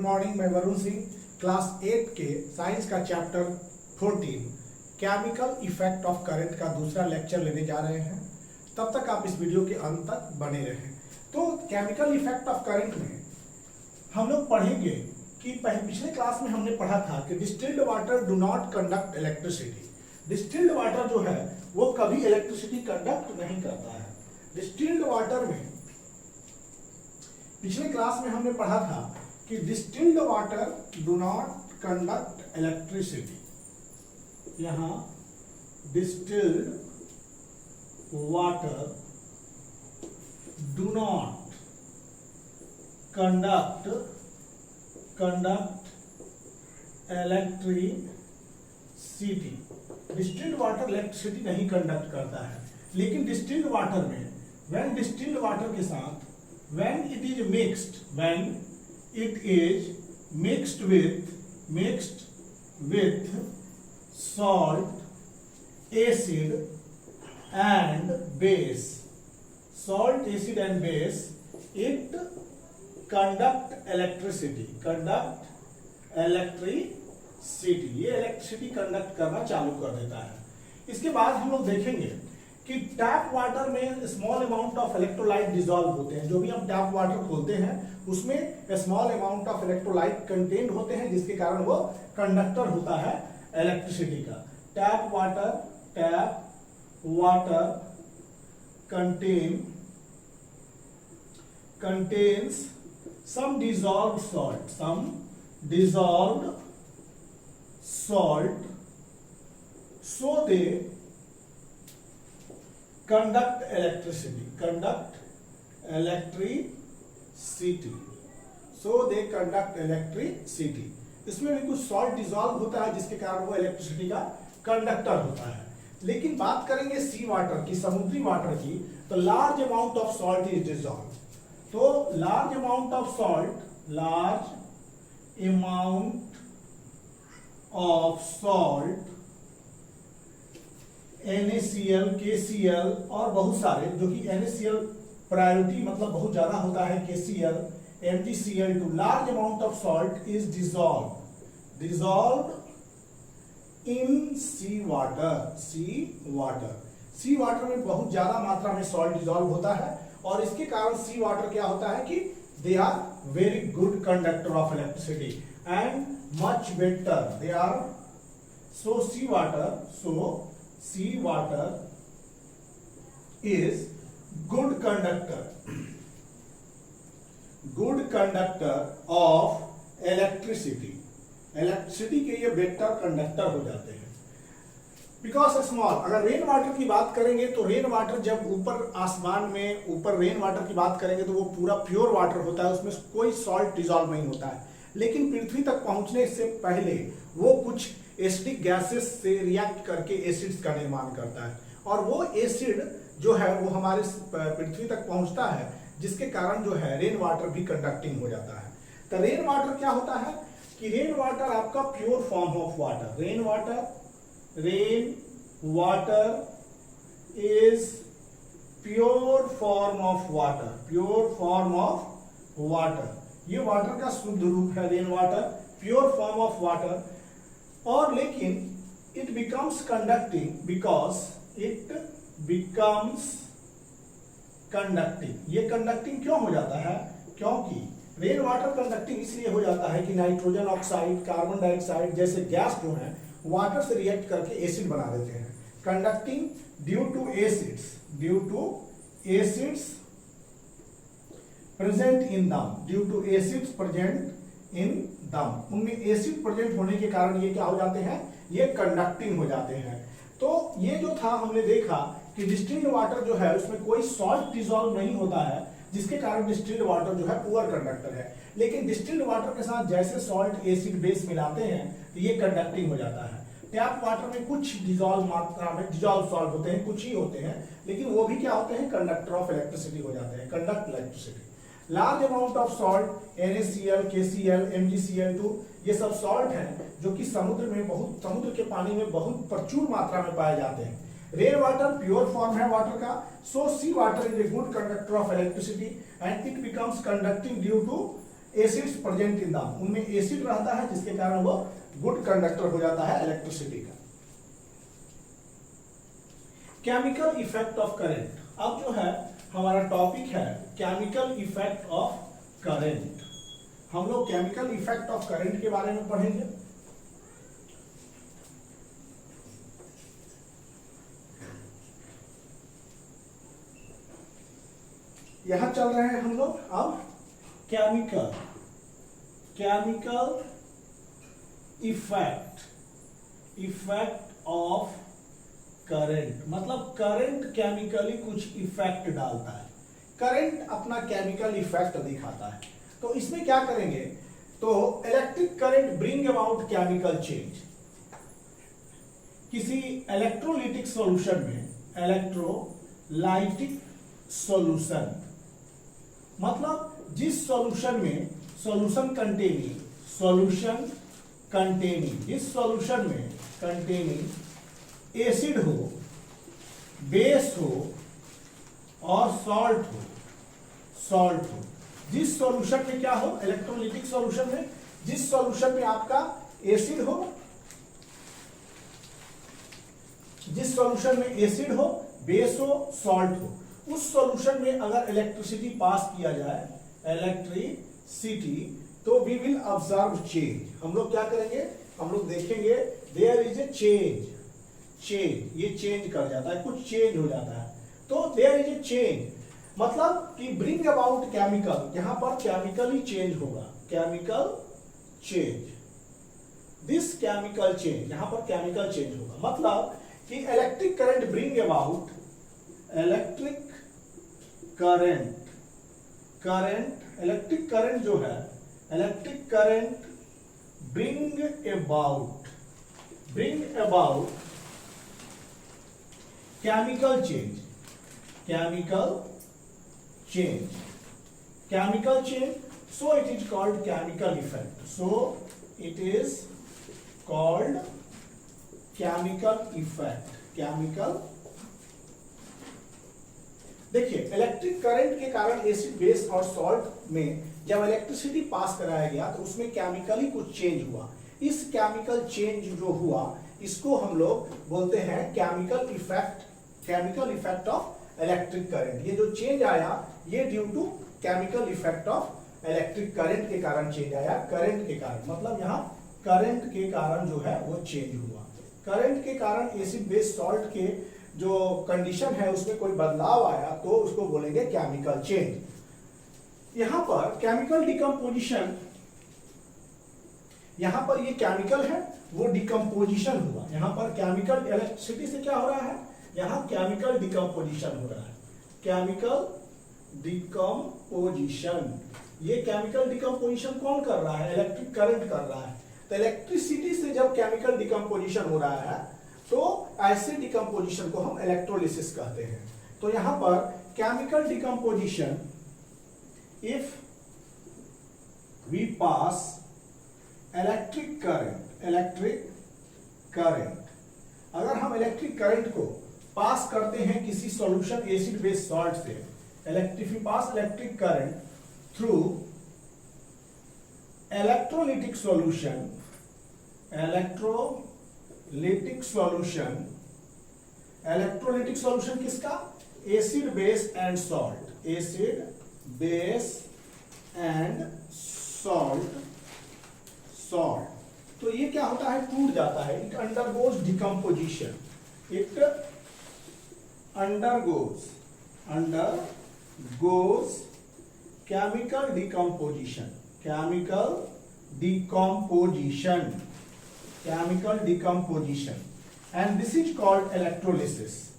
Morning, मैं Varun Singh class 8 के science का chapter 14 chemical effect of current का दूसरा लेक्चर लेने जा रहे हैं। तब तक आप इस वीडियो के अंत तक बने रहें। तो केमिकल इफेक्ट ऑफ करंट में हम लोग पढ़ेंगे कि पिछले क्लास में हमने पढ़ा था कि distilled water do not conduct electricity. Distilled water जो है वो कभी इलेक्ट्रिसिटी कंडक्ट नहीं करता है। डिस्टिल्ड वाटर में पिछले क्लास में हमने पढ़ा था कि distilled water do not conduct electricity. यहां distilled water do not conduct electricity. Distilled water electricity नहीं कंडक्ट करता है, लेकिन डिस्टिल्ड वाटर में व्हेन डिस्टिल्ड वाटर के साथ when it is mixed with salt, acid and base, it conduct electricity। ये electricity conduct करना चालू कर देता है। इसके बाद हम लोग देखेंगे कि टैप वाटर में small amount of electrolyte dissolve होते हैं। जो भी हम टैप वाटर खोलते हैं उसमें small amount of electrolyte contained होते हैं, जिसके कारण वो कंडक्टर होता है इलेक्ट्रिसिटी का। Tap water contains some dissolved salt, so they conduct electricity। इसमें भी कुछ सॉल्ट डिसॉल्व होता है, जिसके कारण वो इलेक्ट्रिसिटी का कंडक्टर होता है। लेकिन बात करेंगे सी वाटर की, समुद्री वाटर की, तो large amount of salt is dissolve. तो large amount of salt NaCl, KCl और बहुत सारे, जो कि NaCl प्रायोरिटी मतलब बहुत ज्यादा होता है, KCl, MgCl2, large amount of salt is dissolved in sea water में बहुत ज्यादा मात्रा में सॉल्ट डिसॉल्व होता है, और इसके कारण सी वाटर क्या होता है कि they are very good conductor of electricity and much better they are. Sea water is good conductor of electricity के ये बेटर कंडक्टर हो जाते हैं। बिकॉज स्मॉल, अगर रेन वाटर की बात करेंगे तो रेन वाटर जब ऊपर आसमान में ऊपर रेन वाटर की बात करेंगे तो वो पूरा प्योर वाटर होता है, उसमें कोई सॉल्ट डिसॉल्व नहीं होता है। लेकिन पृथ्वी तक पहुंचने से पहले वो कुछ एसिडिक गैसेस से रिएक्ट करके एसिड्स का निर्माण करता है, और वो एसिड जो है वो हमारे पृथ्वी तक पहुंचता है, जिसके कारण जो है रेन वाटर भी कंडक्टिंग हो जाता है। तो रेन वाटर क्या होता है कि रेन वाटर आपका pure form of water. Rain water is pure form of water. ये वाटर का शुद्ध रूप है rain water, pure form of water. और लेकिन इट बिकम्स कंडक्टिंग बिकॉज ये कंडक्टिंग क्यों हो जाता है? क्योंकि रेन वाटर कंडक्टिंग इसलिए हो जाता है कि नाइट्रोजन ऑक्साइड, कार्बन डाइऑक्साइड जैसे गैस जो है वाटर से रिएक्ट करके एसिड बना देते हैं। Conducting due to acids present in them, उनमें एसिड प्रेजेंट होने के कारण ये क्या हो जाते हैं? ये कंडक्टिंग हो जाते हैं। तो ये जो था हमने देखा कि डिस्टिल्ड वाटर जो है उसमें कोई सॉल्ट डिसॉल्व नहीं होता है, जिसके कारण डिस्टिल्ड वाटर जो है पुअर कंडक्टर है। लेकिन डिस्टिल्ड वाटर के साथ जैसे सॉल्ट, एसिड, बेस मिलाते हैं तो ये कंडक्टिंग हो जाता है। टैप वाटर में कुछ डिसॉल्व मात्रा में डिसॉल्व सॉल्ट होते हैं, कुछ ही होते हैं, लेकिन वो भी क्या होते हैं? कंडक्टर ऑफ इलेक्ट्रिसिटी हो जाते हैं, conduct electricity. Large amount of salt NaCl, KCl, MgCl2 ये सब सॉल्ट हैं जो कि समुद्र के पानी में बहुत प्रचुर मात्रा में पाए जाते हैं। रेन वाटर प्योर फॉर्म है वाटर का, so sea water is a good conductor of electricity and it becomes conducting due to acids present in them, उनमें एसिड रहता है जिसके कारण वो गुड कंडक्टर हो जाता है इलेक्ट्रिसिटी का। केमिकल इफेक्ट ऑफ करंट, अब जो है हमारा टॉपिक है केमिकल इफेक्ट ऑफ करंट। हम लोग केमिकल इफेक्ट ऑफ करंट के बारे में पढ़ेंगे। यहां चल रहे हैं हम लोग अब केमिकल इफेक्ट ऑफ करंट, मतलब करंट केमिकली कुछ इफेक्ट डालता है, करंट अपना केमिकल इफेक्ट दिखाता है। तो इसमें क्या करेंगे, तो electric current bring about chemical change. किसी इलेक्ट्रोलाइटिक सॉल्यूशन में, इलेक्ट्रोलाइटिक सॉल्यूशन मतलब जिस सॉल्यूशन में जिस सॉल्यूशन में कंटेनिंग एसिड हो, बेस हो और सॉल्ट हो, जिस सॉल्यूशन में क्या हो, इलेक्ट्रोलाइटिक सॉल्यूशन में जिस सॉल्यूशन में आपका एसिड हो, जिस सॉल्यूशन में एसिड हो, बेस हो, सॉल्ट हो, उस सॉल्यूशन में अगर इलेक्ट्रिसिटी पास किया जाए, इलेक्ट्रिसिटी, तो वी विल ऑब्जर्व चेंज। हम लोग क्या करेंगे, हम लोग देखेंगे देयर इज ए चेंज, ये चेंज कर जाता है, कुछ चेंज हो जाता है। तो देयर इज ए चेंज मतलब कि ब्रिंग अबाउट केमिकल, यहां पर केमिकली चेंज होगा, chemical change, this chemical change, यहां पर केमिकल चेंज होगा, मतलब कि electric current bring about, electric current जो है, electric current bring about chemical change, so it is called chemical effect, so it is called chemical effect। देखिए electric current के कारण एसिड, बेस और सॉल्ट में जब इलेक्ट्रिसिटी पास कराया गया तो उसमें केमिकली कुछ चेंज हुआ। इस केमिकल चेंज जो हुआ इसको हम लोग बोलते हैं chemical effect of electric current. ये जो चेंज आया ये due to chemical effect of electric current के कारण चेंज आया, करंट के कारण, मतलब यहाँ करंट के कारण जो है वो चेंज हुआ। करंट के कारण एसिड, बेस, सॉल्ट के जो कंडीशन है उसमें कोई बदलाव आया तो उसको बोलेंगे केमिकल चेंज। यहां पर केमिकल डिकम्पोजिशन, यहां पर ये केमिकल है वो डिकम्पोजिशन हुआ, यहां पर केमिकल इलेक्ट्रिसिटी से क्या हो रहा है, यहां केमिकल डिकम्पोजिशन हो रहा है, केमिकल डिकम्पोजिशन। ये केमिकल डिकम्पोजिशन कौन कर रहा है, इलेक्ट्रिक करंट कर रहा है। तो इलेक्ट्रिसिटी से जब केमिकल डिकम्पोजिशन हो रहा है तो ऐसे डिकम्पोजिशन को हम इलेक्ट्रोलिसिस कहते हैं। तो यहां पर chemical decomposition, if we pass electric current, अगर हम इलेक्ट्रिक करंट को पास करते हैं किसी सॉल्यूशन एसिड, बेस, सॉल्ट से, if we pass electric current through electrolytic solution, electrolytic solution किसका, acid, base and salt, acid, base and salt. तो ये क्या होता है, टूट जाता है, it undergoes decomposition, it undergoes chemical decomposition, and this is called electrolysis,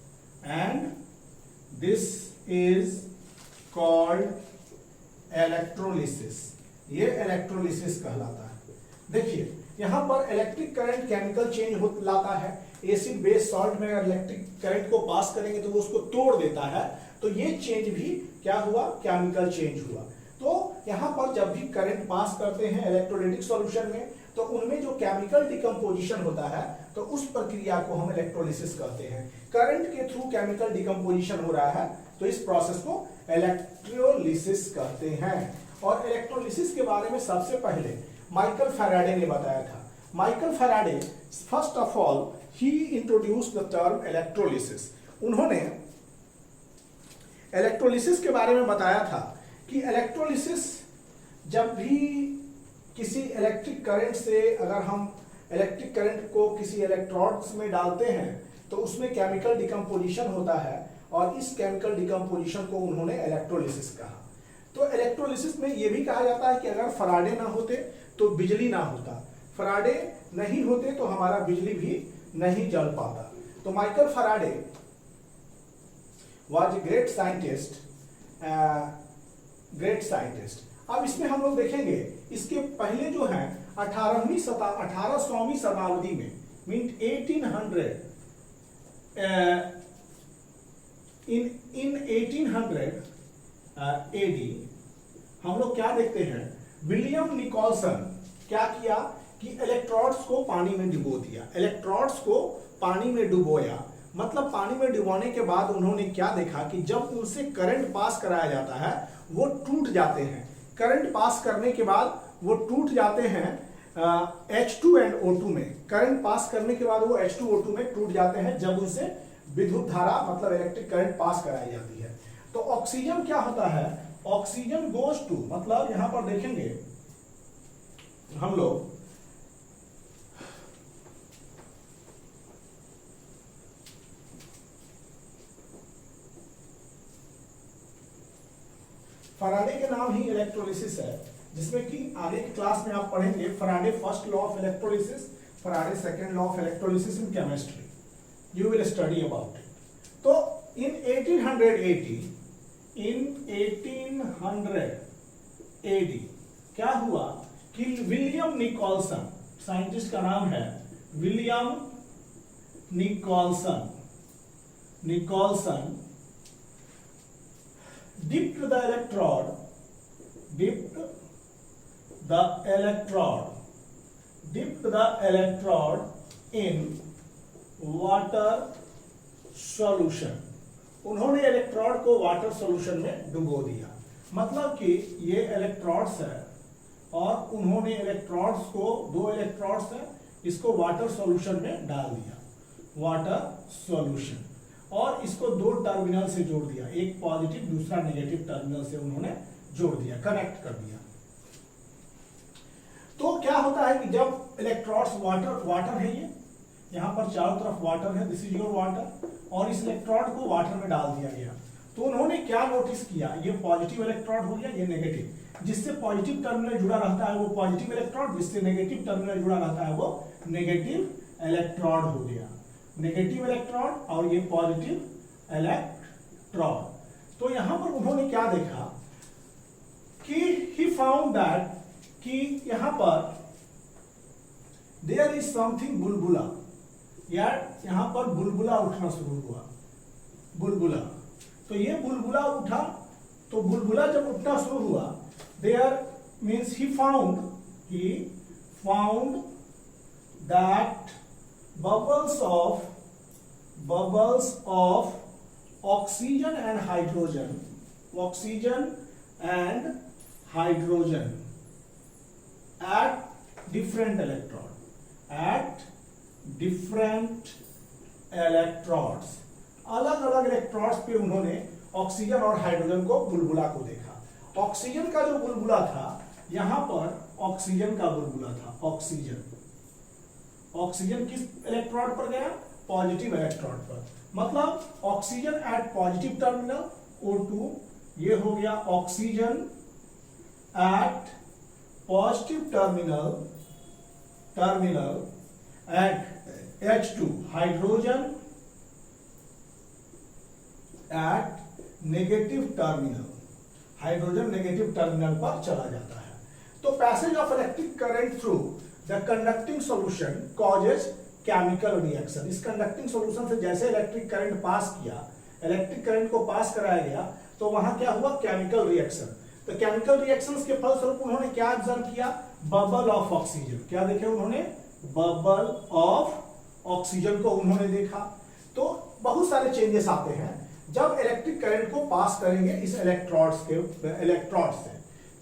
ये इलेक्ट्रोलिसिस कहलाता है। देखिए यहां पर इलेक्ट्रिक करंट केमिकल चेंज लाता है, एसिड, बेस, सॉल्ट में अगर इलेक्ट्रिक करंट को पास करेंगे तो वो उसको तोड़ देता है, तो ये चेंज भी क्या हुआ, केमिकल चेंज हुआ। तो यहां पर जब भी करंट पास करते हैं इलेक्ट्रोलाइटिक सॉल्यूशन में तो उनमें जो केमिकल डिकम्पोजिशन होता है तो उस प्रक्रिया को हम इलेक्ट्रोलिसिस कहते हैं। करंट के थ्रू केमिकल डिकम्पोजिशन हो रहा है तो इस प्रोसेस को इलेक्ट्रोलिसिस कहते हैं। और इलेक्ट्रोलिसिस के बारे में सबसे पहले माइकल फैराडे ने बताया था। Michael Faraday first of all he introduced the term electrolysis. उन्होंने इलेक्ट्रोलिसिस के बारे में बताया था कि इलेक्ट्रोलिसिस जब भी किसी इलेक्ट्रिक करंट से अगर हम इलेक्ट्रिक करंट को किसी इलेक्ट्रोड्स में डालते हैं तो उसमें केमिकल डिकम्पोजिशन होता है और इस केमिकल डिकम्पोजिशन को उन्होंने इलेक्ट्रोलिसिस कहा। तो इलेक्ट्रोलिसिस में यह भी कहा जाता है कि अगर फराडे ना होते तो बिजली ना होता, फराडे नहीं होते तो हमारा बिजली भी नहीं जल पाता। तो Michael Faraday was a great scientist, great scientist। अब इसमें हम लोग देखेंगे इसके पहले जो है 1800वीं शताब्दी में मीन 1800 in 1800 AD हम लोग क्या देखते हैं, विलियम निकोलसन क्या किया कि इलेक्ट्रोड्स को पानी में डुबो दिया, इलेक्ट्रोड्स को पानी में डुबोया। मतलब पानी में डुबोने के बाद उन्होंने क्या देखा कि जब उनसे करंट पास कराया जाता है वो टूट जाते हैं, करंट पास करने के बाद वो टूट जाते हैं H2NO2 में, करंट पास करने के बाद वो H2O2 में टूट जाते हैं जब उनसे विद्युत धारा मतलब इलेक्ट्रिक करंट पास कराई जाती है। तो ऑक्सीजन क्या होता है, ऑक्सीजन गोज टू, मतलब यहां पर देखेंगे हम लोग फराडे के नाम ही इलेक्ट्रोलिसिस है, जिसमें कि आगे की क्लास में आप पढ़ेंगे Faraday first law of electrolysis, Faraday second law of electrolysis in chemistry, you will study about it. तो इन 1880 क्या हुआ कि विलियम निकोलसन, साइंटिस्ट का नाम है William Nicholson, dipped the electrode in water solution। उन्होंने इलेक्ट्रोड को वाटर सॉल्यूशन में डुबो दिया। मतलब कि ये इलेक्ट्रोड्स है और उन्होंने इलेक्ट्रोड्स को, दो इलेक्ट्रोड्स है, इसको वाटर सॉल्यूशन में डाल दिया, वाटर सॉल्यूशन, और इसको दो टर्मिनल से जोड़ दिया, एक पॉजिटिव दूसरा नेगेटिव टर्मिनल से उन्होंने जोड़ दिया, कनेक्ट कर दिया। तो क्या होता है कि जब इलेक्ट्रोड्स वाटर है, ये यहां पर चारों तरफ वाटर है, दिस इज योर वाटर, और इस इलेक्ट्रोड को वाटर में डाल दिया गया। तो उन्होंने क्या नोटिस किया, ये पॉजिटिव इलेक्ट्रोड हो गया, ये नेगेटिव, जिससे पॉजिटिव टर्मिनल जुड़ा रहता है वो पॉजिटिव इलेक्ट्रोड, जिससे नेगेटिव टर्मिनल जुड़ा रहता है वो नेगेटिव इलेक्ट्रोड हो गया, नेगेटिव इलेक्ट्रॉन और ये पॉजिटिव इलेक्ट्रॉन। तो यहां पर उन्होंने क्या देखा कि ही फाउंड दैट कि यहां पर देयर इज समथिंग बुलबुला, यार यहां पर बुलबुला उठना शुरू हुआ, बुलबुला। तो ये बुलबुला उठा, तो बुलबुला जब उठना शुरू हुआ, there means he found that bubbles of oxygen and hydrogen at different electrodes, अलग अलग इलेक्ट्रोड्स पे उन्होंने ऑक्सीजन और हाइड्रोजन को बुलबुला को देखा। ऑक्सीजन का जो बुलबुला था, यहां पर ऑक्सीजन का बुलबुला था, ऑक्सीजन किस इलेक्ट्रोड पर गया, पॉजिटिव इलेक्ट्रोड पर, मतलब oxygen at positive terminal O2, ये हो गया oxygen at positive terminal at H2, hydrogen at negative terminal, hydrogen negative terminal पर चला जाता है। तो passage of electric current through the conducting solution causes chemical reaction. इस कंडक्टिंग सॉल्यूशन से जैसे इलेक्ट्रिक करंट पास किया, इलेक्ट्रिक करंट को पास कराया गया, तो वहां क्या हुआ, केमिकल रिएक्शन। तो केमिकल रिएक्शंस के फलस्वरूप उन्होंने क्या ऑब्जर्व किया, बबल ऑफ ऑक्सीजन। क्या देखे उन्होंने, बबल ऑफ ऑक्सीजन को उन्होंने देखा। तो बहुत सारे चेंजेस आते हैं जब इलेक्ट्रिक करंट को पास करेंगे इस इलेक्ट्रोड से।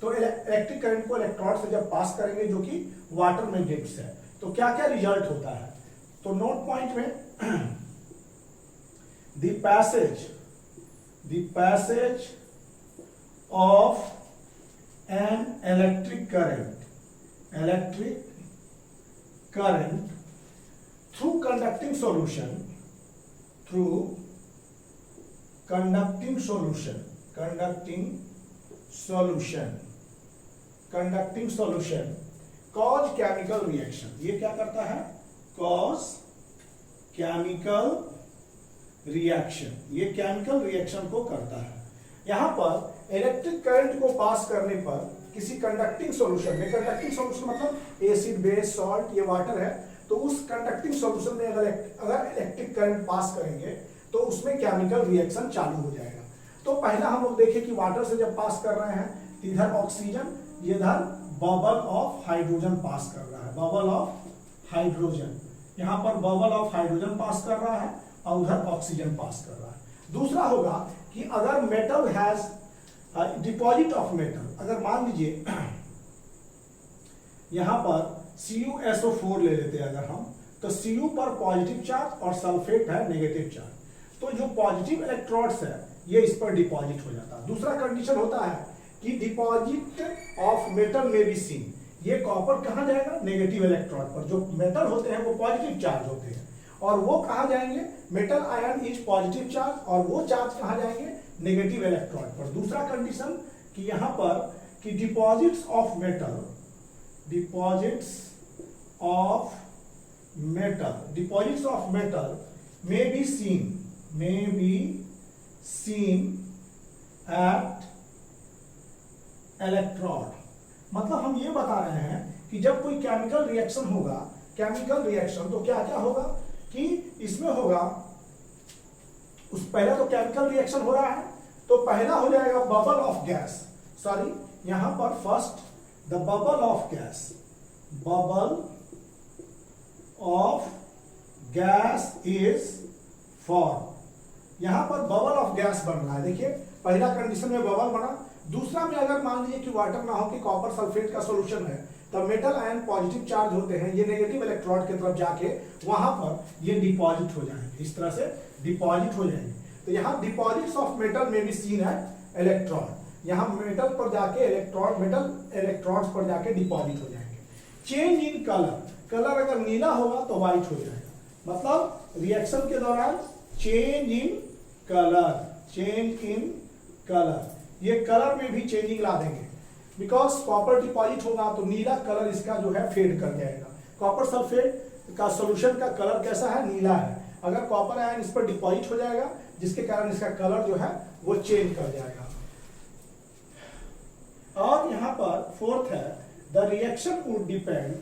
तो इलेक्ट्रिक करंट को इलेक्ट्रोड से जब पास करेंगे जो कि वाटर में डिप्स है, तो क्या क्या रिजल्ट होता है। तो नोट पॉइंट में the passage of an electric current through conducting solution cause chemical reaction. ये क्या करता है, कॉज केमिकल रिएक्शन, ये केमिकल रिएक्शन को करता है। यहां पर इलेक्ट्रिक करंट को पास करने पर किसी कंडक्टिंग सॉल्यूशन में, कंडक्टिंग सॉल्यूशन मतलब एसिड, बेस, सॉल्ट, ये वाटर है, तो उस कंडक्टिंग सॉल्यूशन में अगर इलेक्ट्रिक करंट पास करेंगे तो उसमें केमिकल रिएक्शन चालू हो जाएगा। तो पहला हम लोग देखें कि वाटर से जब पास कर रहे हैं, इधर ऑक्सीजन, इधर बबल ऑफ हाइड्रोजन पास कर रहा है, बबल ऑफ हाइड्रोजन, यहां पर बबल ऑफ हाइड्रोजन पास कर रहा है और उधर ऑक्सीजन पास कर रहा है। दूसरा होगा कि अगर metal has deposit of metal, अगर मान लीजिए यहां पर CuSO4 ले लेते हैं अगर हम, तो Cu पर पॉजिटिव चार्ज और सल्फेट है नेगेटिव चार्ज, तो जो पॉजिटिव इलेक्ट्रोड्स है ये इस पर डिपॉजिट हो जाता है। दूसरा कंडीशन होता है कि डिपॉजिट ऑफ मेटल में भी सीन, ये कॉपर कहां जाएगा, नेगेटिव इलेक्ट्रोड पर। जो मेटल होते हैं वो पॉजिटिव चार्ज होते हैं और वो कहां जाएंगे, metal ion is positive charge, और वो चार्ज कहां जाएंगे, नेगेटिव इलेक्ट्रोड पर। दूसरा कंडीशन कि यहां पर कि deposits of metal may be seen at electrode. मतलब हम ये बता रहे हैं कि जब कोई केमिकल रिएक्शन होगा, केमिकल रिएक्शन, तो क्या क्या होगा कि इसमें होगा, उस पहला तो केमिकल रिएक्शन हो रहा है, तो पहला हो जाएगा बबल ऑफ गैस, सॉरी यहां पर first the bubble of gas is form. यहां पर बबल ऑफ गैस बन रहा है, देखिए पहला कंडीशन में बबल बना। दूसरा में अगर मान लीजिए कि वाटर ना हो, कि कॉपर सल्फेट का सॉल्यूशन है, तब मेटल आयन पॉजिटिव चार्ज होते हैं, ये नेगेटिव इलेक्ट्रोड की तरफ जाके वहां पर ये डिपॉजिट हो जाएंगे, इस तरह से डिपॉजिट हो जाएंगे। तो यहाँ डिपॉजिट्स ऑफ मेटल में भी सीन है इलेक्ट्रॉन, यहाँ मेटल पर जाके मेटल इलेक्ट्रॉन्स पर जाके डिपॉजिट हो जाएंगे। चेंज इन कलर अगर नीला होगा तो व्हाइट हो जाएगा, मतलब रिएक्शन के दौरान चेंज इन कलर, ये कलर में भी चेंजिंग ला देंगे, बिकॉज कॉपर डिपॉजिट होगा तो नीला कलर इसका जो है फेड कर जाएगा। कॉपर सल्फेट का सॉल्यूशन का कलर कैसा है, नीला है। अगर कॉपर आयन इस पर डिपॉजिट हो जाएगा जिसके कारण इसका कलर जो है वो चेंज कर जाएगा। और यहां पर फोर्थ है the reaction would depend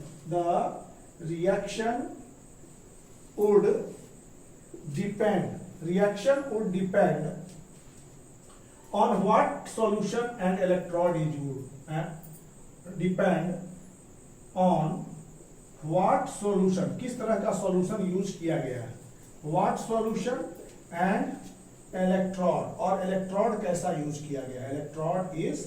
on what solution an electrode is used, depend on what solution, किस तरह का सॉल्यूशन यूज किया गया है, what solution and electrode, और इलेक्ट्रोड कैसा यूज किया गया है, इलेक्ट्रोड इज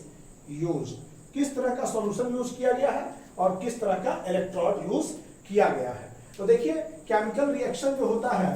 यूज, किस तरह का सॉल्यूशन यूज किया गया है और किस तरह का इलेक्ट्रोड यूज किया गया है। तो देखिए केमिकल रिएक्शन जो होता है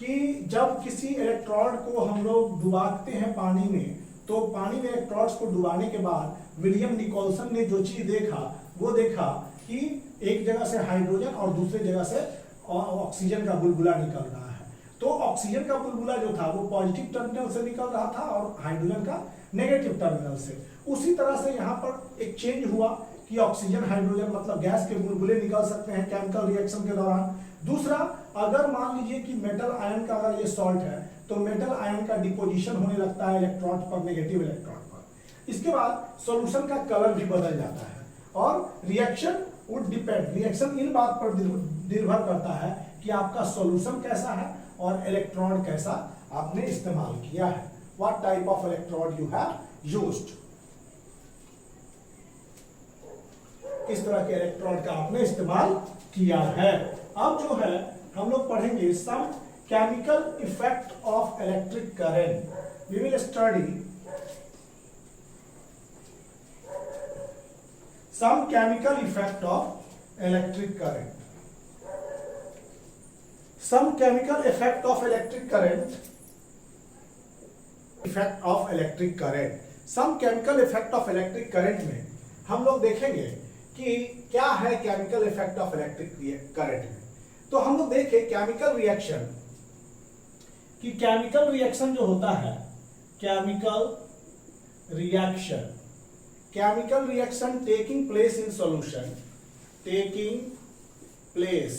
कि जब किसी इलेक्ट्रोड को हम लोग डुबाते हैं पानी में, तो पानी में इलेक्ट्रोड्स को डुबाने के बाद विलियम निकोलसन ने जो चीज देखा वो देखा कि एक जगह से हाइड्रोजन और दूसरी जगह से ऑक्सीजन का बुलबुला निकल रहा है। तो ऑक्सीजन का बुलबुला जो था वो पॉजिटिव टर्मिनल से निकल रहा था और हाइड्रोजन का नेगेटिव टर्मिनल से। उसी तरह से यहाँ पर एक चेंज हुआ कि ऑक्सीजन हाइड्रोजन मतलब गैस के बुलबुले निकल सकते हैं केमिकल रिएक्शन के दौरान। दूसरा, अगर मान लीजिए कि मेटल आयन का अगर ये सॉल्ट है तो मेटल आयन का डिपोजिशन होने लगता है इलेक्ट्रॉन पर, नेगेटिव इलेक्ट्रॉन पर। इसके बाद सॉल्यूशन का कलर भी बदल जाता है और reaction would depend, reaction in बात पर निर्भर करता है कि आपका सॉल्यूशन कैसा है और इलेक्ट्रॉन कैसा आपने इस्तेमाल किया है, what type of electrode you have used, किस तरह के इलेक्ट्रोड का आपने इस्तेमाल किया है। अब जो है हम लोग पढ़ेंगे some chemical effect of electric current. We will study some chemical effect of electric current, some chemical effect of electric current, effect of electric current, some chemical effect of electric current में हम लोग देखेंगे कि क्या है chemical effect of electric current में। तो हम लोग देखें केमिकल रिएक्शन, कि केमिकल रिएक्शन जो होता है, chemical reaction taking place in solution, taking place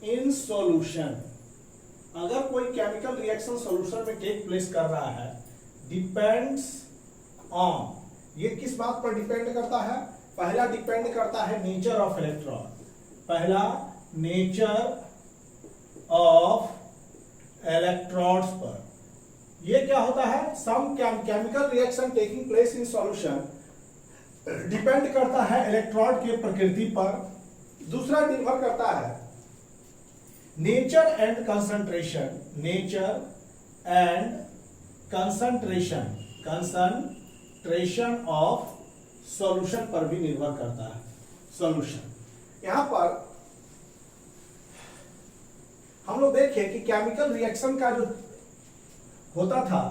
in solution, अगर कोई केमिकल रिएक्शन सॉल्यूशन में टेक प्लेस कर रहा है, डिपेंड्स ऑन, ये किस बात पर डिपेंड करता है? पहला डिपेंड करता है नेचर ऑफ इलेक्ट्रॉन, पहला नेचर ऑफ इलेक्ट्रॉन्स पर। ये क्या होता है? Some chemical reaction taking place in solution depend करता है इलेक्ट्रॉन के प्रकृति पर। दूसरा निर्भर करता है nature and concentration, nature and concentration, concentration of solution पर भी निर्भर करता है। सॉल्यूशन यहां पर हम लोग देखें कि केमिकल रिएक्शन का जो होता था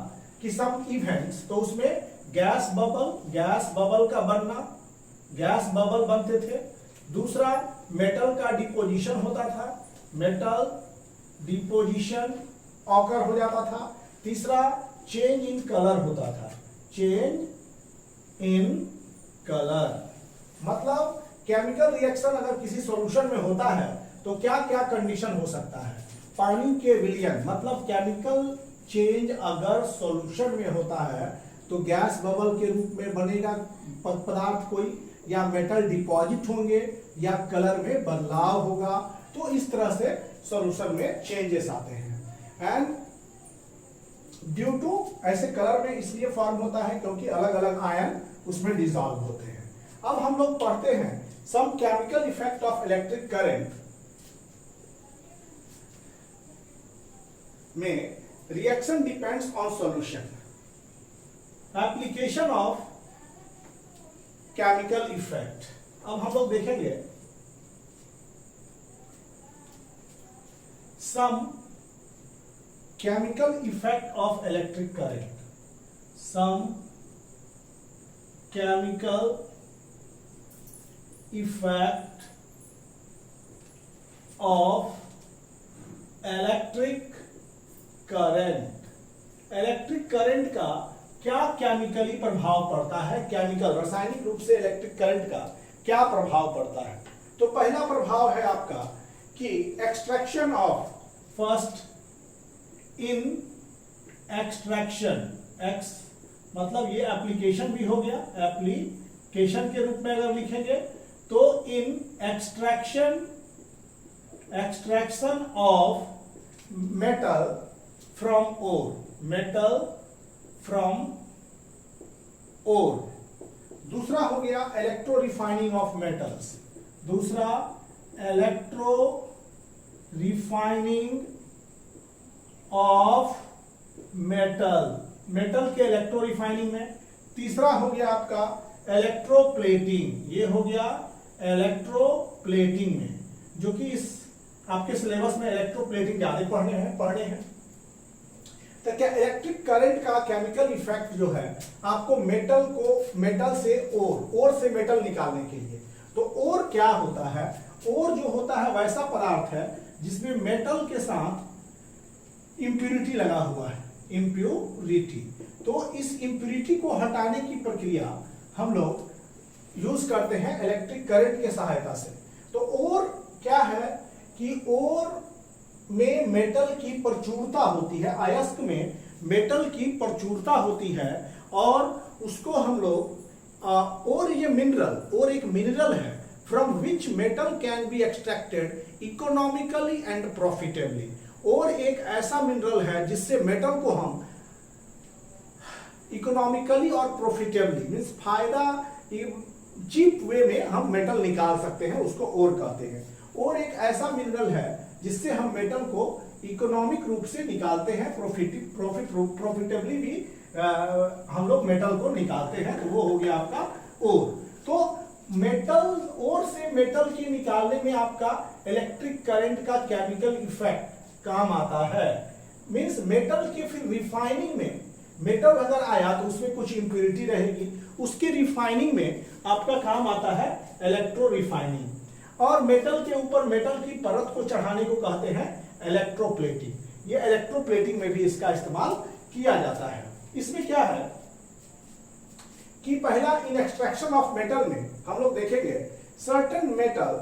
कि सम इवेंट्स, तो उसमें गैस बबल का बनना, गैस बबल बनते थे। दूसरा मेटल का डिपोजिशन होता था, मेटल डिपोजिशन ऑकर हो जाता था। तीसरा चेंज इन कलर होता था, चेंज इन कलर, मतलब केमिकल रिएक्शन अगर किसी सॉल्यूशन में होता है तो क्या क्या कंडीशन हो सकता है? पानी के विलयन, मतलब केमिकल चेंज अगर सॉल्यूशन में होता है तो गैस बबल के रूप में बनेगा पदार्थ कोई, या मेटल डिपॉजिट होंगे, या कलर में बदलाव होगा। तो इस तरह से सॉल्यूशन में चेंजेस आते हैं। एंड ड्यू टू, ऐसे कलर में इसलिए फॉर्म होता है क्योंकि अलग अलग आयन उसमें डिसॉल्व होते हैं। अब हम लोग पढ़ते हैं some chemical effect of electric current में reaction depends on solution, application of chemical effect. अब हम लोग देखेंगे some chemical effect of electric current, some chemical effect of electric current. Electric current का क्या केमिकली प्रभाव पड़ता है? केमिकल, रासायनिक रूप से इलेक्ट्रिक करंट का क्या प्रभाव पड़ता है? तो पहला प्रभाव है आपका कि extraction of, first in extraction, x मतलब ये एप्लीकेशन भी हो गया, एप्लीकेशन के रूप में अगर लिखेंगे तो in extraction of metal from ore, metal from ore. दूसरा हो गया इलेक्ट्रो रिफाइनिंग ऑफ मेटल्स, दूसरा electro refining of metal, metal के इलेक्ट्रो रिफाइनिंग में। तीसरा हो गया आपका इलेक्ट्रोप्लेटिंग, ये हो गया इलेक्ट्रोप्लेटिंग में, जो कि इस आपके सिलेबस में इलेक्ट्रोप्लेटिंग ज्यादा पढ़ने हैं। तो क्या इलेक्ट्रिक करंट का केमिकल इफेक्ट जो है आपको मेटल से ओर से मेटल निकालने के लिए। तो ओर क्या होता है? ओर जो होता है वैसा पदार्थ है जिसमें मेटल के साथ इंप्यूरिटी लगा हुआ है, इंप्यूरिटी। तो इस इंप्यूरिटी को हटाने की प्रक्रिया हम लोग यूज करते हैं इलेक्ट्रिक करंट के सहायता से। तो ओर क्या है कि ओर में मेटल की प्रचुरता होती है, अयस्क में मेटल की प्रचुरता होती है, और उसको हम लोग और ये मिनरल, और एक मिनरल है from which metal can be extracted economically and profitably. और एक ऐसा मिनरल है जिससे मेटल को हम इकोनॉमिकली और प्रॉफिटेबली मीन्स फायदा, चीप वे में हम मेटल निकाल सकते हैं, उसको ओर कहते हैं। और एक ऐसा मिनरल है जिससे हम मेटल को इकोनॉमिक रूप से निकालते हैं, प्रॉफिटेबली भी हम लोग मेटल को निकालते हैं, तो वो हो गया आपका ओर। तो मेटल और से मेटल के निकालने में आपका इलेक्ट्रिक करंट का केमिकल इफेक्ट काम आता है। मींस मेटल के फिर रिफाइनिंग में, मेटल अगर आया तो उसमें कुछ इंप्योरिटी रहेगी, उसकी रिफाइनिंग में आपका काम आता है इलेक्ट्रो रिफाइनिंग। और मेटल के ऊपर मेटल की परत को चढ़ाने को कहते हैं इलेक्ट्रोप्लेटिंग। ये इलेक्ट्रोप्लेटिंग में भी इसका इस्तेमाल किया जाता है। इसमें क्या है कि पहला इन एक्सट्रैक्शन ऑफ मेटल में हम लोग देखेंगे certain metal,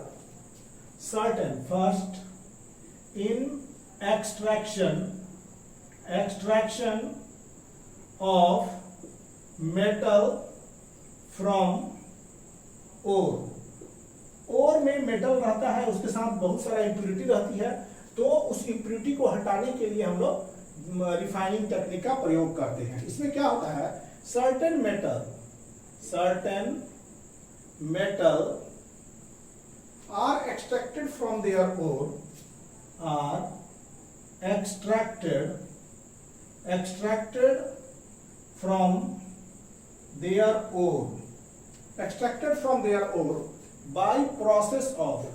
certain first in extraction of metal from ore में मेटल रहता है, उसके साथ बहुत सारा इंप्योरिटी रहती है, तो उस इंप्योरिटी को हटाने के लिए हम लोग रिफाइनिंग टेक्निक का प्रयोग करते हैं। इसमें क्या होता है, certain metal are extracted from their ore, are extracted from their ore by process of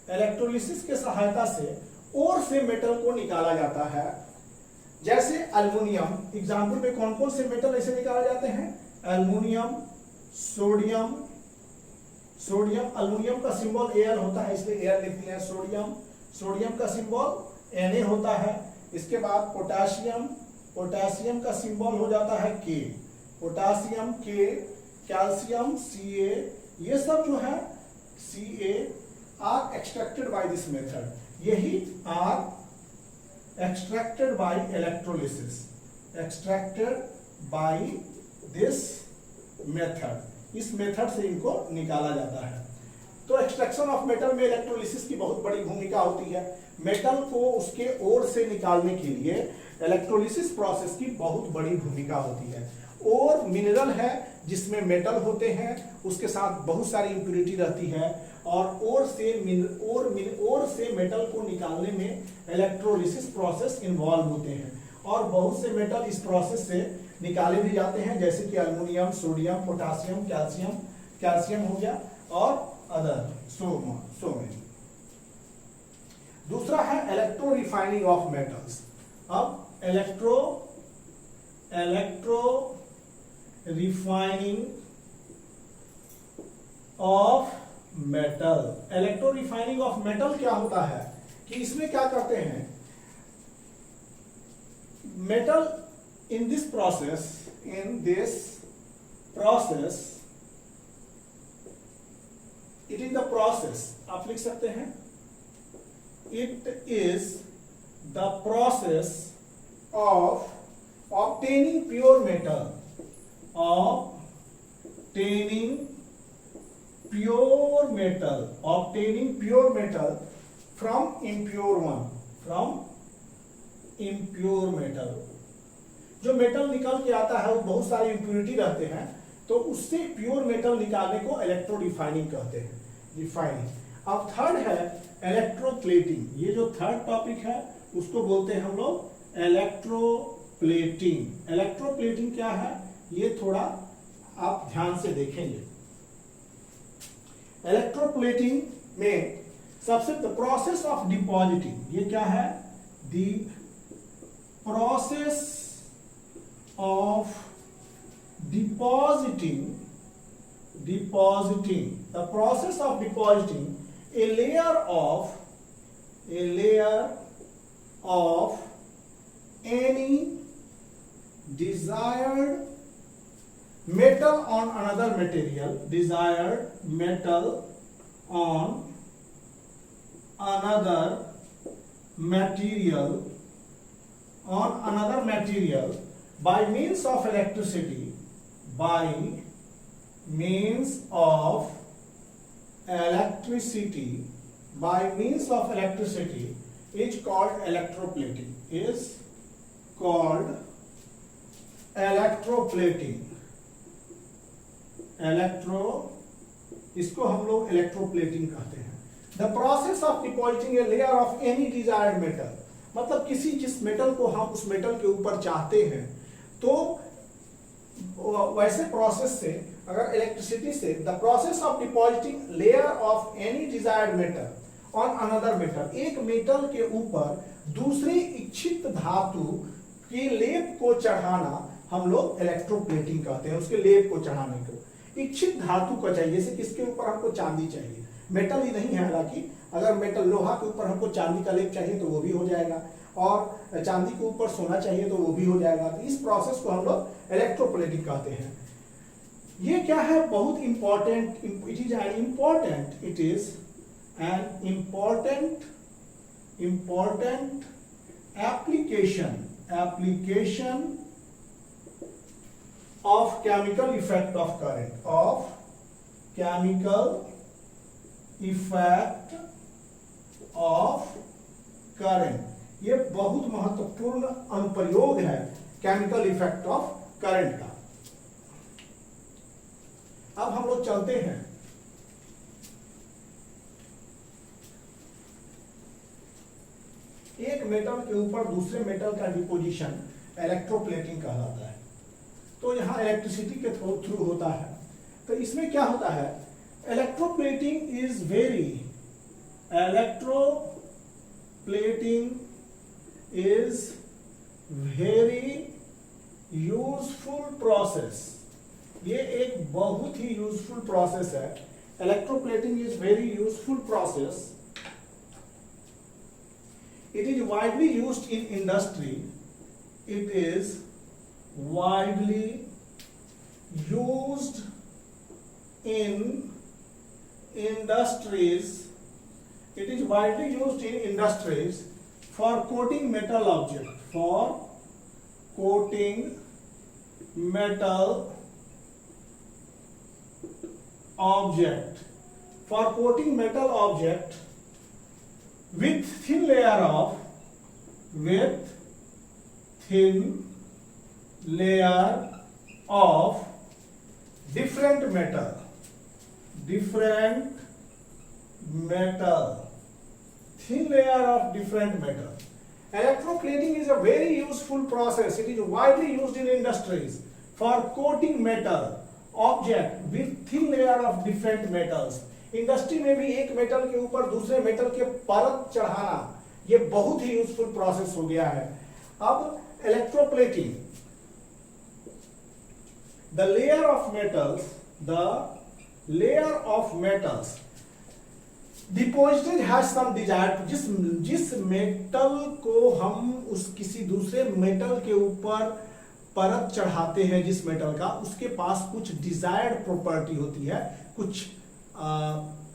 electrolysis के सहायता से ओर से मेटल को निकाला जाता है। जैसे एल्युमिनियम, एग्जाम्पल में कौन कौन से मेटल ऐसे निकाले जाते हैं, एल्युमिनियम, सोडियम, एल्युमिनियम का सिंबल Al होता है इसलिए Al लिख दिया है। सोडियम का सिंबल Na होता है। इसके बाद पोटासियम का सिंबल हो जाता है K, potassium K, calcium Ca, ये सब जो है Ca are extracted by this method, यही are extracted by electrolysis, extracted by this method, इस मेथड से इनको निकाला जाता है। तो एक्सट्रैक्शन ऑफ मेटल में इलेक्ट्रोलिसिस की बहुत बड़ी भूमिका होती है। मेटल को उसके ओर से निकालने के लिए इलेक्ट्रोलिसिस प्रोसेस की बहुत बड़ी भूमिका होती है। और मिनरल है जिसमें मेटल होते हैं, उसके साथ बहुत सारी इंप्योरिटी रहती है, और ओर से मेटल को निकालने में इलेक्ट्रोलिसिस प्रोसेस इन्वॉल्व होते हैं। और बहुत से मेटल इस प्रोसेस से निकाले भी जाते हैं, जैसे कि एल्युमिनियम, सोडियम, पोटासियम, कैल्शियम हो गया, और अदर सो मेनी। दूसरा है इलेक्ट्रो रिफाइनिंग ऑफ मेटल्स। अब electro refining of metal, electro refining of metal क्या होता है कि इसमें क्या करते हैं, metal in this process it is the process, आप लिख सकते हैं, it is the process of obtaining pure metal from impure metal। जो मेटल निकल के आता है वो बहुत सारी इंप्योरिटी रहते हैं, तो उससे प्योर मेटल निकालने को इलेक्ट्रो रिफाइनिंग कहते हैं, रिफाइनिंग। अब थर्ड है इलेक्ट्रोप्लेटिंग। ये जो थर्ड टॉपिक है उसको बोलते हैं हम लोग इलेक्ट्रोप्लेटिंग। इलेक्ट्रोप्लेटिंग क्या है ये थोड़ा आप ध्यान से देखेंगे। इलेक्ट्रोप्लेटिंग में सबसे प्रोसेस ऑफ डिपॉजिटिंग, ये क्या है, the process of depositing the process of depositing a layer of any desired metal on another material, by means of electricity, is called electroplating, इसको हम लोग इलेक्ट्रोप्लेटिंग कहते हैं। The process of depositing a layer of any desired metal, मतलब किसी जिस metal को हम उस मेटल के ऊपर चाहते हैं, तो वैसे प्रोसेस से अगर इलेक्ट्रिसिटी से the process of depositing layer of any desired metal on another metal, एक मेटल के ऊपर दूसरे इच्छित धातु की लेप को चढ़ाना हम लोग इलेक्ट्रोप्लेटिंग कहते हैं। उसके लेप को चढ़ाने को इच्छित धातु को चाहिए, जैसे किसके ऊपर हमको चांदी चाहिए, मेटल ही नहीं है हालांकि, अगर मेटल लोहा के ऊपर हमको चांदी का लेप चाहिए तो वो भी हो जाएगा, और चांदी के ऊपर सोना चाहिए तो वो भी हो जाएगा। तो इस प्रोसेस को हम लोग इलेक्ट्रोप्लेटिंग कहते हैं। ये क्या है, बहुत important, it is an important, it is an important application of chemical effect of current, of chemical effect of current। ये बहुत महत्वपूर्ण अनुप्रयोग है केमिकल इफेक्ट ऑफ करंट का। अब हम लोग चलते हैं एक मेटल के ऊपर दूसरे मेटल का डिपोजिशन इलेक्ट्रोप्लेटिंग कहलाता है। तो यहाँ इलेक्ट्रिसिटी के थ्रू होता है। तो इसमें क्या होता है, electroplating is very useful process. ये एक बहुत ही यूजफुल प्रोसेस है। Electroplating is very useful process. It is widely used in industry. It is widely used in industries. It is widely used in industries for coating metal object. For coating metal object. For coating metal object with thin layer of different metal, thin layer of different metal. Electroplating is a very useful process. It is widely used in industries for coating metal object with thin layer of different metals. Industry में भी एक metal के ऊपर दूसरे metal के परत चढ़ाना ये बहुत ही यूजफुल प्रोसेस हो गया है। अब electroplating, the layer of metals deposited has some desired, जिस मेटल को हम उस किसी दूसरे मेटल के ऊपर परत चढ़ाते हैं, जिस मेटल का, उसके पास कुछ डिजायर्ड प्रॉपर्टी होती है, कुछ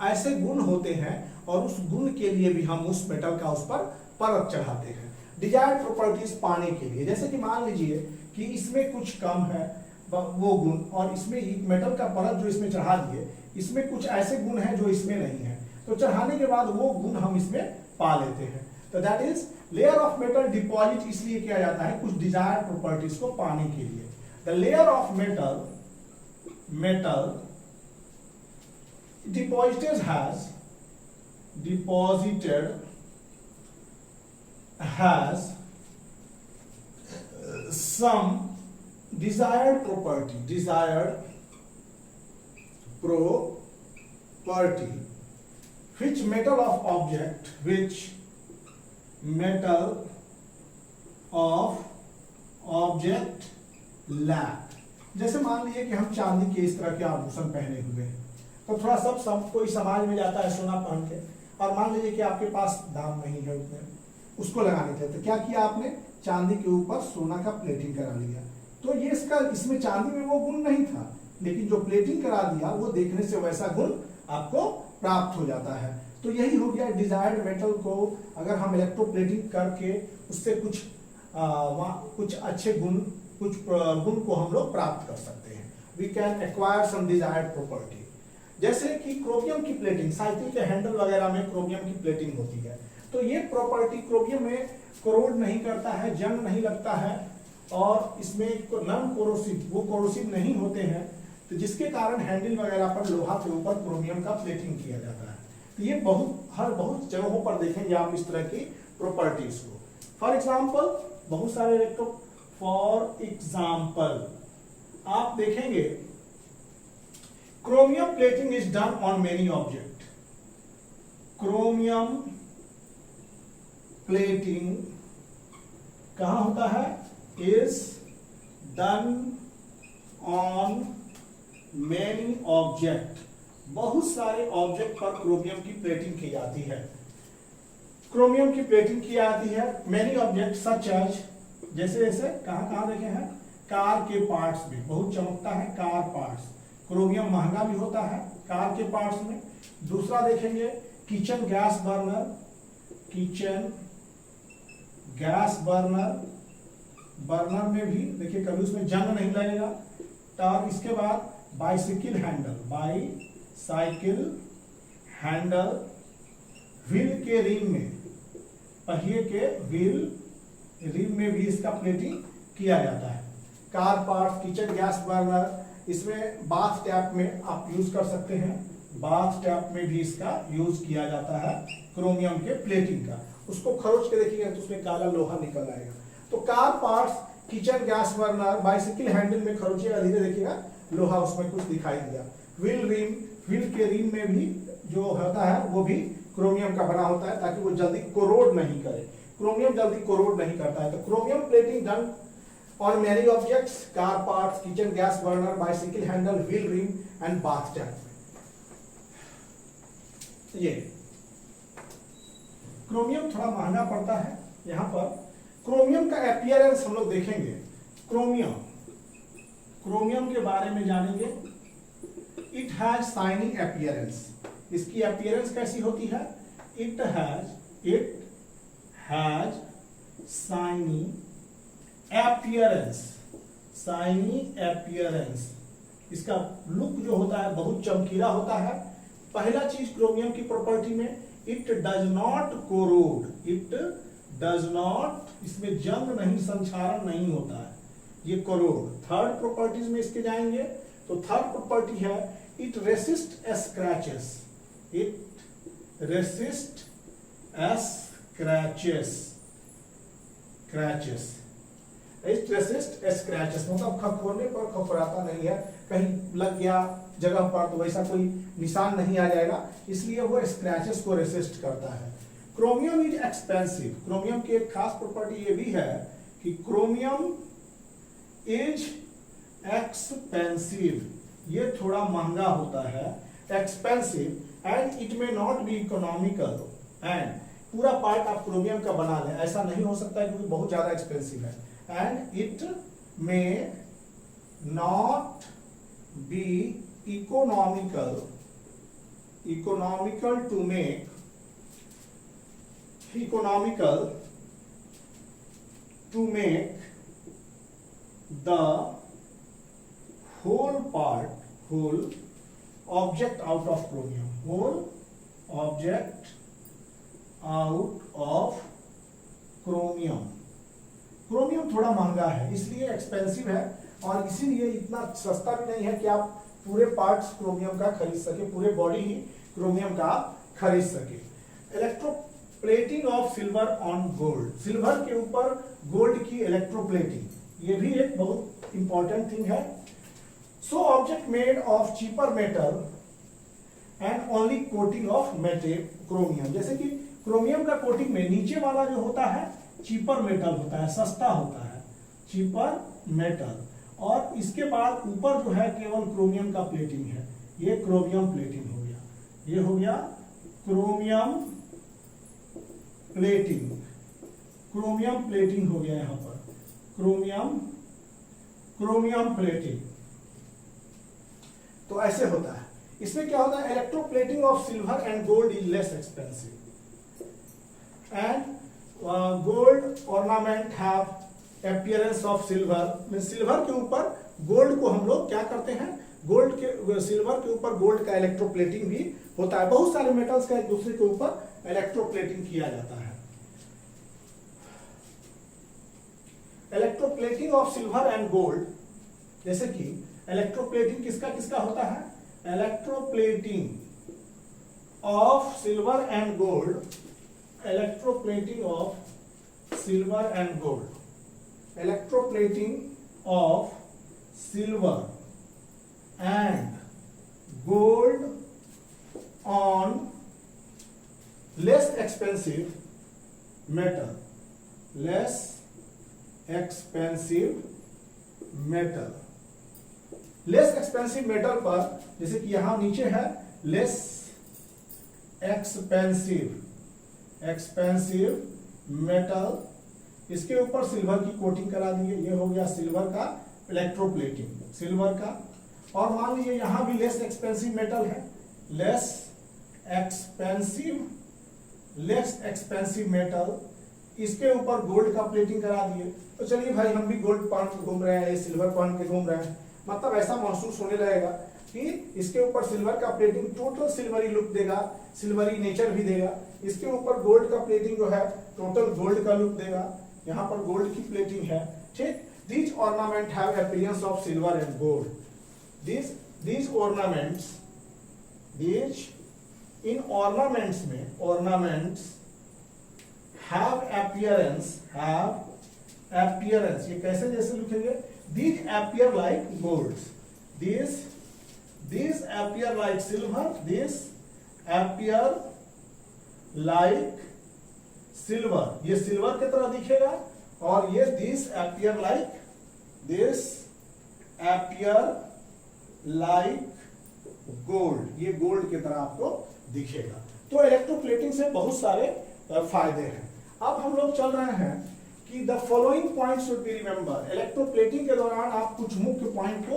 ऐसे गुण होते हैं, और उस गुण के लिए भी हम उस मेटल का उस पर परत चढ़ाते हैं डिजायर्ड प्रॉपर्टीज पाने के लिए। जैसे कि मान लीजिए कि इसमें कुछ कम है वो गुण, और इसमें मेटल का परत जो इसमें चढ़ा दिए, इसमें कुछ ऐसे गुण हैं जो इसमें नहीं है, तो चढ़ाने के बाद वो गुण हम इसमें पा लेते हैं। तो that is layer of metal deposit इसलिए किया जाता है कुछ डिजायर्ड प्रॉपर्टीज को पाने के लिए। The layer of metal deposited has some desired property which metal of object lack। जैसे मान लीजिए कि हम चांदी के इस तरह के आभूषण पहने हुए हैं, तो थोड़ा सब कोई समाज में जाता है सोना पहन के, और मान लीजिए कि आपके पास दाम नहीं है उतने, उसको लगाने थे, तो क्या किया आपने, चांदी के ऊपर सोना का प्लेटिंग करा लिया। तो ये इसमें चांदी में वो गुण नहीं था, लेकिन जो प्लेटिंग करा दिया वो देखने से वैसा गुण आपको प्राप्त हो जाता है। तो यही हो गया, डिजायर्ड मेटल को अगर हम इलेक्ट्रोप्लेटिंग करके उससे कुछ अच्छे गुण को हम लोग प्राप्त कर सकते हैं। We can acquire some desired property. जैसे कि क्रोमियम की प्लेटिंग, साइकिल के हैंडल वगैरह में क्रोमियम की प्लेटिंग होती है, तो ये प्रॉपर्टी क्रोमियम में कोरोड नहीं करता है, जंग नहीं लगता है, और इसमें नॉन कोरोसिव, वो कोरोसिव नहीं होते हैं, तो जिसके कारण हैंडल वगैरह पर लोहा के ऊपर क्रोमियम का प्लेटिंग किया जाता है। तो ये बहुत जगहों पर देखेंगे आप इस तरह की प्रॉपर्टीज को। फॉर एग्जाम्पल बहुत सारे फॉर एग्जाम्पल आप देखेंगे chromium plating is done on many object. Chromium plating कहां होता है? Is done on many object. बहुत सारे ऑब्जेक्ट पर क्रोमियम की प्लेटिंग की जाती है। क्रोमियम की प्लेटिंग की जाती है मेनी ऑब्जेक्ट सच एज, जैसे जैसे कहां कहां देखे हैं? कार के पार्ट्स में बहुत चमकता है कार पार्ट्स, क्रोमियम महंगा भी होता है कार के पार्ट्स में। दूसरा देखेंगे kitchen gas burner, kitchen gas burner में भी देखिए कभी उसमें जंग नहीं लगेगा। और इसके बाद बाइसाइकिल हैंडल, व्हील के रिम में, पहिए के व्हील रिम में भी इसका प्लेटिंग किया जाता है। Car parts, kitchen gas burner, इसमें बाथ टैप में आप यूज कर सकते हैं, बाथ टैप में भी इसका यूज किया जाता है क्रोमियम के प्लेटिंग का। उसको खरोच के देखिएगा तो उसमें काला लोहा निकल आएगा। तो car parts, kitchen gas burner, bicycle handle में खरोचिएगा, धीरे देखिएगा लोहा उसमें कुछ दिखाई दिया। व्हील के रिम में भी जो होता है वो भी क्रोमियम का बना होता है ताकि वो जल्दी कोरोड नहीं करे। क्रोमियम जल्दी कोरोड नहीं करता है। तो chromium plating done on many objects, car parts, kitchen gas burner, bicycle handle, wheel rim and bath tap. ये क्रोमियम थोड़ा महंगा पड़ता है। यहां पर क्रोमियम का अपीयरेंस हम लोग देखेंगे। क्रोमियम के बारे में जानेंगे। It has shiny appearance. इसकी अपीयरेंस कैसी होती है? It has shiny appearance. इसका लुक जो होता है बहुत चमकीला होता है। पहला चीज क्रोमियम की प्रॉपर्टी में, इट डज नॉट कोरोड। इसमें जंग नहीं, संक्षारण नहीं होता है, ये कोरोड। थर्ड प्रॉपर्टीज में इसके जाएंगे तो थर्ड प्रॉपर्टी है इट रेसिस्ट स्क्रैचेस। मतलब खखोरने पर खखोराता नहीं है, कहीं लग गया जगह पर तो वैसा कोई निशान नहीं आ जाएगा, इसलिए वो स्क्रैचेस को रेसिस्ट करता है। Chromium is expensive. क्रोमियम की एक खास प्रॉपर्टी ये भी है कि क्रोमियम इज एक्सपेंसिव, ये थोड़ा महंगा होता है, expensive, and it may not be economical. And पूरा पार्ट आप क्रोमियम का बना लें, ऐसा नहीं हो सकता है क्योंकि बहुत ज्यादा एक्सपेंसिव है। And it may not be economical to make the whole object out of chromium, chromium थोड़ा महंगा है इसलिए एक्सपेंसिव है, और इसीलिए इतना सस्ता भी नहीं है कि आप पूरे पार्ट्स क्रोमियम का खरीद सके, पूरे बॉडी ही क्रोमियम का खरीद सके। Electroplating of silver on gold, silver के ऊपर गोल्ड की इलेक्ट्रोप्लेटिंग, ये भी एक बहुत इंपॉर्टेंट थिंग है। So object made of cheaper metal and only coating of chromium, जैसे कि क्रोमियम का कोटिंग में नीचे वाला जो होता है चीपर मेटल होता है, सस्ता होता है, चीपर मेटल, और इसके बाद ऊपर जो है केवल क्रोमियम का प्लेटिंग है, ये क्रोमियम प्लेटिंग हो गया, ये हो गया क्रोमियम प्लेटिंग हो गया यहां पर, क्रोमियम प्लेटिंग। तो ऐसे होता है। इसमें क्या होता है, electroplating of silver and gold is less expensive and gold ornament have appearance of silver. Silver के ऊपर गोल्ड को हम लोग क्या करते हैं, सिल्वर के ऊपर गोल्ड का इलेक्ट्रोप्लेटिंग भी होता है। बहुत सारे मेटल्स का एक दूसरे के ऊपर इलेक्ट्रोप्लेटिंग किया जाता है। Electroplating of silver and gold, जैसे कि इलेक्ट्रोप्लेटिंग किसका किसका होता है, electroplating of silver and gold, electroplating of silver and gold. Electroplating of silver and gold on less expensive metal. Less expensive metal. Less expensive metal पर, जैसे कि यहां नीचे है लेस एक्सपेंसिव मेटल, इसके ऊपर सिल्वर की कोटिंग करा दी है। ये हो गया सिल्वर का इलेक्ट्रोप्लेटिंग, सिल्वर का। और मान लीजिए यहां भी लेस एक्सपेंसिव मेटल है, लेस एक्सपेंसिव मेटल, इसके ऊपर गोल्ड का प्लेटिंग करा दिए। तो चलिए भाई, हम भी गोल्ड पहन के घूम रहे हैं, ये सिल्वर पहन के घूम रहे हैं, मतलब ऐसा महसूस होने लगेगा कि इसके ऊपर सिल्वर का प्लेटिंग टोटल सिल्वरी लुक देगा, सिल्वरी नेचर भी देगा। इसके ऊपर गोल्ड का प्लेटिंग जो है टोटल गोल्ड का लुक देगा। यहाँ पर गोल्ड की प्लेटिंग है, ठीक। These ornament have appearance of silver and gold. These ornaments, in ornaments में, ऑर्नामेंट्स हैव अपीयरेंस, ये कैसे जैसे लिखेंगे? These appear like golds. These appear like silver. These appear like silver. ये सिल्वर की तरह दिखेगा। और ये these appear like gold. ये गोल्ड की तरह आपको दिखेगा। तो इलेक्ट्रोप्लेटिंग से बहुत सारे फायदे हैं। अब हम लोग चल रहे हैं कि the following point should be remember. Electroplating के दौरान आप कुछ मुख्य पॉइंट को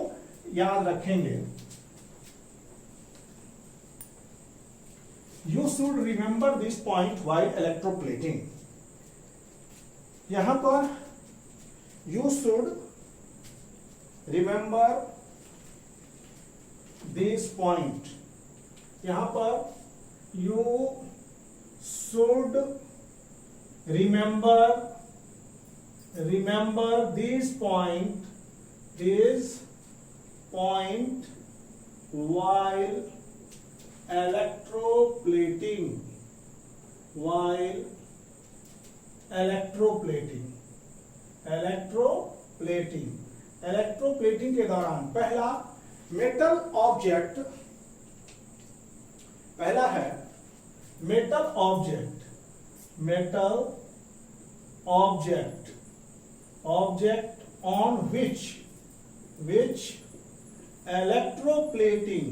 याद रखेंगे। You should remember this point while electroplating. यहां पर you should remember this point, यहां पर you should remember this point while electroplating, electroplating के दौरान पहला मेटल ऑब्जेक्ट, पहला है metal object on which electroplating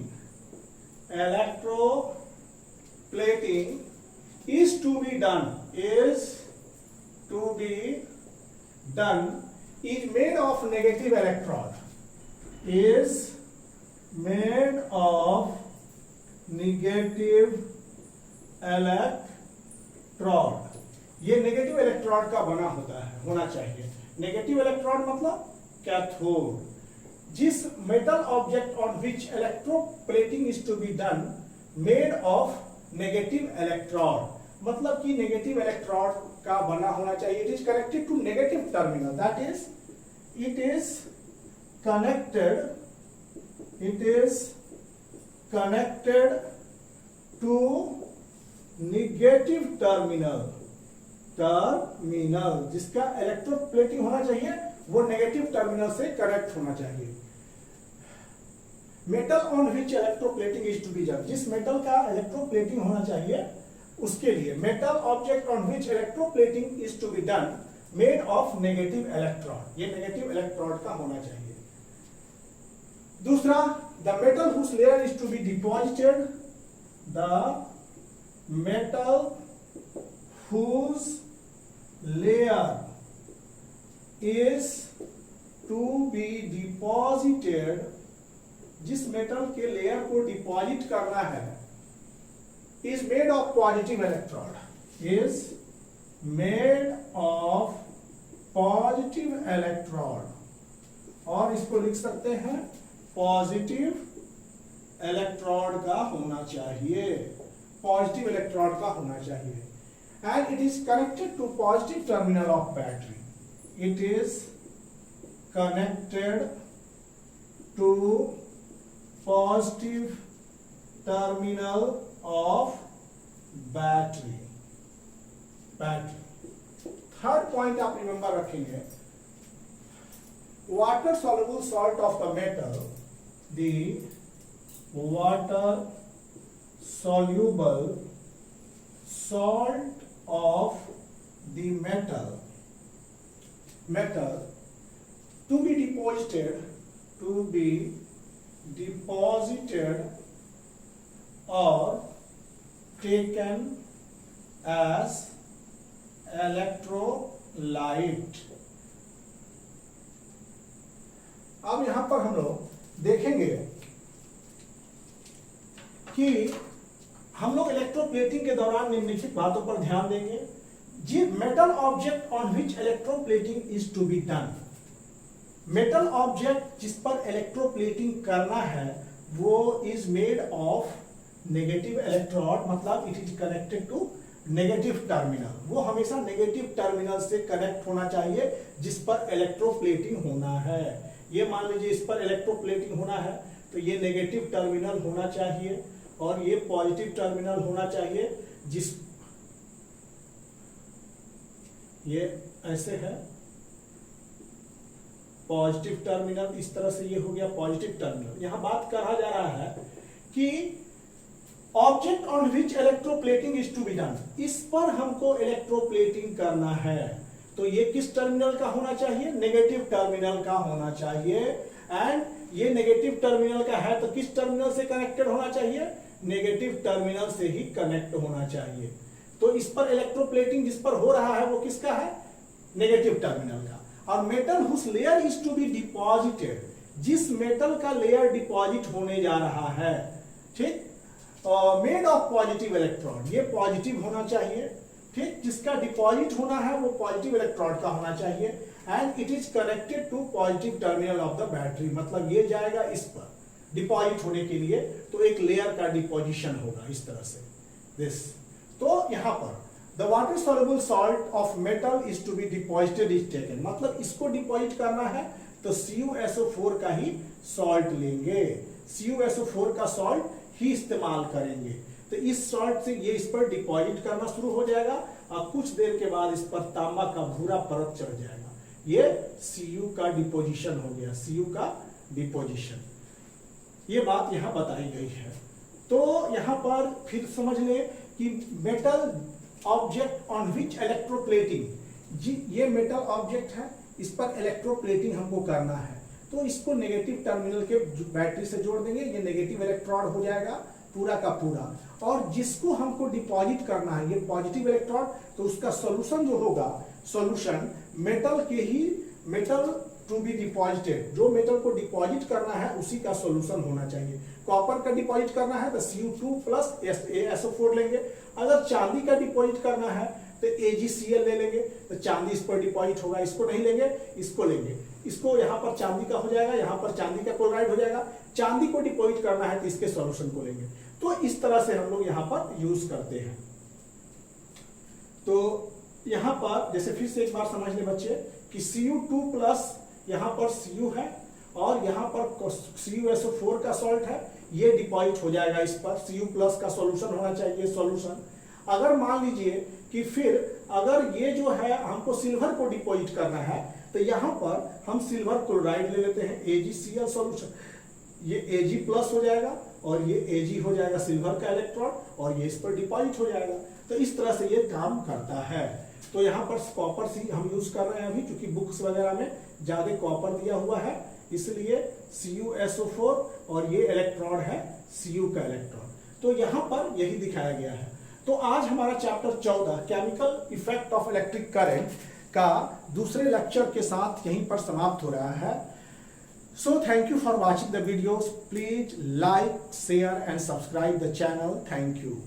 is to be done is made of negative electrode, ये नेगेटिव इलेक्ट्रोड का बना होना चाहिए। नेगेटिव इलेक्ट्रोड मतलब कैथोड। जिस metal object on which electroplating is to be done made of negative electrode, मतलब कि negative electrode का बना होना चाहिए। It is connected to negative terminal, that is it is connected to negative terminal, जिसका electroplating होना चाहिए वो नेगेटिव टर्मिनल से कनेक्ट होना चाहिए। Metal on which electroplating is to be done, जिस मेटल का इलेक्ट्रोप्लेटिंग होना चाहिए उसके लिए metal object on which electroplating is to be done made of negative electrode, ये नेगेटिव इलेक्ट्रोड का होना चाहिए। दूसरा, the metal whose layer is to be deposited, the metal whose layer is to be deposited, जिस metal के layer को deposit करना है, is made of positive electrode, और इसको लिख सकते हैं पॉजिटिव इलेक्ट्रोड का होना चाहिए, पॉजिटिव इलेक्ट्रोड का होना चाहिए। And it is connected to positive terminal of battery. It is connected to positive terminal of battery. Third point आप रिमेंबर रखेंगे, water soluble salt of the metal, the water soluble salt of the metal to be deposited or taken as electrolyte। अब यहां पर हम लोग देखेंगे कि हम लोग इलेक्ट्रोप्लेटिंग के दौरान निम्नलिखित बातों पर ध्यान देंगे। जी, metal object on which electroplating is to be done. Metal object जिस पर इलेक्ट्रोप्लेटिंग करना है वो is made of negative electrode, मतलब it is connected to negative terminal. वो हमेशा नेगेटिव टर्मिनल से कनेक्ट होना चाहिए जिस पर इलेक्ट्रोप्लेटिंग होना है। ये मान लीजिए इस पर इलेक्ट्रोप्लेटिंग होना है तो ये नेगेटिव टर्मिनल होना चाहिए और ये पॉजिटिव टर्मिनल होना चाहिए। जिस ये ऐसे है पॉजिटिव टर्मिनल, इस तरह से ये हो गया पॉजिटिव टर्मिनल। यहां बात कहा जा रहा है कि object on which electroplating is to be done, इस पर हमको इलेक्ट्रोप्लेटिंग करना है तो ये किस टर्मिनल का होना चाहिए, नेगेटिव टर्मिनल का होना चाहिए। एंड ये नेगेटिव टर्मिनल का है तो किस टर्मिनल से कनेक्टेड होना चाहिए, नेगेटिव टर्मिनल से ही कनेक्ट होना चाहिए। तो इस पर इलेक्ट्रोप्लेटिंग जिस पर हो रहा है वो किसका है, नेगेटिव टर्मिनल का। और metal whose layer is to be deposited, जिस मेटल का लेयर डिपॉजिट होने जा रहा है, ठीक, मेड ऑफ पॉजिटिव इलेक्ट्रॉन, ये पॉजिटिव होना चाहिए, ठीक, जिसका डिपॉजिट होना है वो पॉजिटिव इलेक्ट्रॉन का होना चाहिए। And it is connected to positive terminal of the battery, मतलब ये जाएगा इस पर डिपॉजिट होने के लिए तो एक लेयर का डिपोजिशन होगा इस तरह से दिस। तो यहां पर the water soluble salt of metal is to be deposited is taken, मतलब इसको डिपॉजिट करना है तो CuSO4 का ही सॉल्ट लेंगे, CuSO4 का सॉल्ट ही इस्तेमाल करेंगे। तो इस सॉल्ट से ये इस पर डिपॉजिट करना शुरू हो जाएगा और कुछ देर के बाद इस पर तांबा का भूरा परत चढ़ जाएगा, ये Cu का डिपोजिशन हो गया, Cu का डिपोजिशन। ये बात यहां बताई गई है। तो यहां पर फिर समझ ले कि metal object on which electroplating, जी ये मेटल ऑब्जेक्ट है, इस पर इलेक्ट्रोप्लेटिंग हमको करना है तो इसको नेगेटिव टर्मिनल के बैटरी से जोड़ देंगे, ये नेगेटिव इलेक्ट्रॉन हो जाएगा पूरा का पूरा। और जिसको हमको डिपॉजिट करना है ये पॉजिटिव इलेक्ट्रॉन, तो उसका सॉल्यूशन जो होगा, सॉल्यूशन मेटल के ही, मेटल टू बी डिपॉजिटेड, जो मेटल को डिपॉजिट करना है उसी का सॉल्यूशन होना चाहिए। कॉपर का डिपॉजिट करना है तो Cu2 प्लस AsO4 लेंगे। अगर चांदी का डिपॉजिट करना है तो AgCl ले लेंगे, तो चांदी इस पर डिपॉजिट होगा, इसको नहीं लेंगे, इसको लेंगे। इसको यहाँ पर चांदी का हो जाएगा, यहाँ पर चांदी का क्लोराइड हो जाएगा। चांदी को डिपॉजिट करना है तो इसके सॉल्यूशन को लेंगे। तो इस तरह से हम लोग यहाँ पर यूज करते हैं। तो यहाँ पर जैसे फिर से एक बार समझ ले बच्चे कि Cu2 प्लस यहाँ पर Cu है और यहाँ पर CuSO4 का सॉल्ट है, ये डिपॉजिट हो जाएगा इस पर, Cu प्लस का सॉल्यूशन होना चाहिए सॉल्यूशन। अगर मान लीजिए कि फिर अगर ये जो है हमको सिल्वर को डिपॉजिट करना है तो यहाँ पर हम सिल्वर क्लोराइड ले लेते हैं, AgCl सॉल्यूशन, ये Ag प्लस हो जाएगा और ये Ag हो जाएगा सिल्वर का इलेक्ट्रॉन और ये इस पर डिपॉजिट हो जाएगा। तो इस तरह से ये काम करता है। तो यहाँ पर कॉपर सी हम यूज कर रहे हैं अभी, क्योंकि बुक्स वगैरह में ज्यादा कॉपर दिया हुआ है, इसलिए CuSO4 और ये इलेक्ट्रॉन है Cu का इलेक्ट्रॉन। तो यहाँ पर यही दिखाया गया है। तो आज हमारा chapter 14 chemical effect of electric current का दूसरे लेक्चर के साथ यहीं पर समाप्त हो रहा है। So thank you for watching the videos, please like, share and subscribe the channel. Thank you.